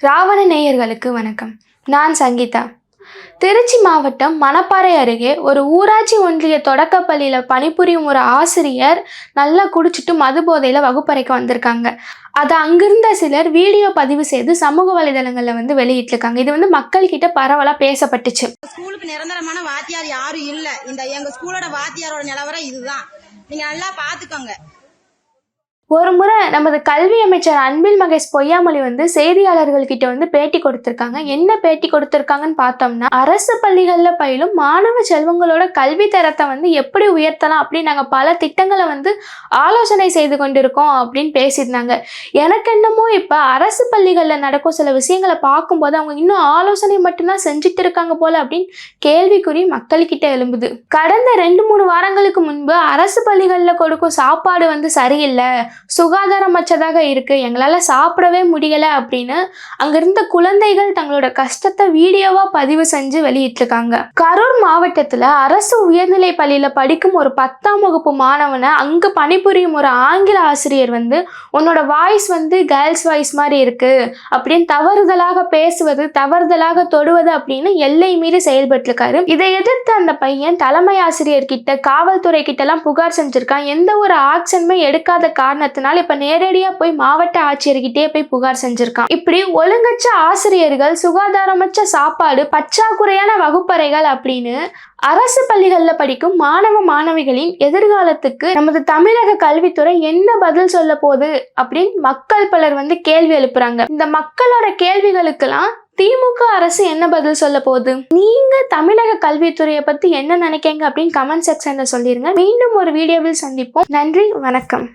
ராவண நேயர்களுக்கு வணக்கம். நான் சங்கீதா. திருச்சி மாவட்டம் மணப்பாறை அருகே ஒரு ஊராட்சி ஒன்றிய தொடக்கப்பள்ளியில் பணிபுரியும் ஒரு ஆசிரியர் நல்லா குடிச்சிட்டு மது போதையில் வகுப்பறைக்கு வந்திருக்காங்க. அதை அங்கிருந்த சிலர் வீடியோ பதிவு செய்து சமூக வலைதளங்களில் வெளியிட்டிருக்காங்க. இது மக்கள்கிட்ட பரவலாக பேசப்பட்டுச்சு. ஸ்கூலுக்கு நிரந்தரமான வாத்தியார் யாரும் இல்லை. எங்க ஸ்கூலோட வாத்தியாரோட நிலவரம் இதுதான். நீங்க நல்லா பாத்துக்கோங்க. ஒரு முறை நமது கல்வி அமைச்சர் அன்பில் மகேஷ் பொய்யாமொழி செய்தியாளர்கள்கிட்ட பேட்டி கொடுத்திருக்காங்க. என்ன பேட்டி கொடுத்திருக்காங்கன்னு பார்த்தோம்னா, அரசு பள்ளிகளில் பயிலும் மாணவ செல்வங்களோட கல்வி தரத்தை எப்படி உயர்த்தலாம் அப்படின்னு நாங்கள் பல திட்டங்களை ஆலோசனை செய்து கொண்டிருக்கோம் அப்படின்னு பேசியிருந்தாங்க. எனக்கு என்னமோ இப்போ அரசு பள்ளிகளில் நடக்கும் சில விஷயங்களை பார்க்கும்போது அவங்க இன்னும் ஆலோசனை மட்டும்தான் செஞ்சுட்டு இருக்காங்க போல அப்படின்னு கேள்விக்குறி மக்கள்கிட்ட எழும்புது. கடந்த 2-3 வாரங்களுக்கு முன்பு அரசு பள்ளிகளில் கொடுக்கும் சாப்பாடு சரியில்லை, சுகாதாரமற்றதாக இருக்கு, எங்களால் சாப்பிடவே முடியலை அப்படின்னு அங்கிருந்த குழந்தைகள் தங்களோட கஷ்டத்தை வீடியோவா பதிவு செஞ்சு வெளியிட்டிருக்காங்க. கரூர் மாவட்டத்தில் அரசு உயர்நிலை பள்ளியில் படிக்கும் ஒரு 10ஆம் வகுப்பு மாணவனை அங்கு பணிபுரியும் ஒரு ஆங்கில ஆசிரியர் உன்னோட வாய்ஸ் கேர்ள்ஸ் வாய்ஸ் மாதிரி இருக்கு அப்படின்னு தவறுதலாக பேசுவது, தவறுதலாக தொடுவது அப்படின்னு எல்லை மீறி செயல்பட்டிருக்காரு. இதை எதிர்த்து அந்த பையன் தலைமை ஆசிரியர் கிட்ட, காவல்துறை கிட்ட எல்லாம் புகார் செஞ்சிருக்கான். எந்த ஒரு ஆக்ஷனுமே எடுக்காத காரணத்தினால இப்ப நேரடியா போய் மாவட்ட ஆட்சியர்கிட்டே போய் புகார் செஞ்சிருக்கான். இப்படி ஒழுங்கற்ற ஆசிரியர்கள், சுகாதாரமற்ற சாப்பாடு, பற்றாக்குறையான வகுப்பறைகள் அப்படின்னு அரசு பள்ளிகளில் படிக்கும் மாணவ மாணவிகளின் எதிர்காலத்துக்கு நமது தமிழக கல்வித்துறை என்ன பதில் சொல்ல போகுது அப்படின்னு மக்கள் பலர் கேள்வி எழுப்புறாங்க. இந்த மக்களோட கேள்விகளுக்கெல்லாம் திமுக அரசு என்ன பதில் சொல்ல போகுது? நீங்க தமிழக கல்வித்துறையை பத்தி என்ன நினைக்கீங்க அப்படின்னு கமெண்ட் செக்ஷன்ல சொல்லிருங்க. மீண்டும் ஒரு வீடியோவில் சந்திப்போம். நன்றி, வணக்கம்.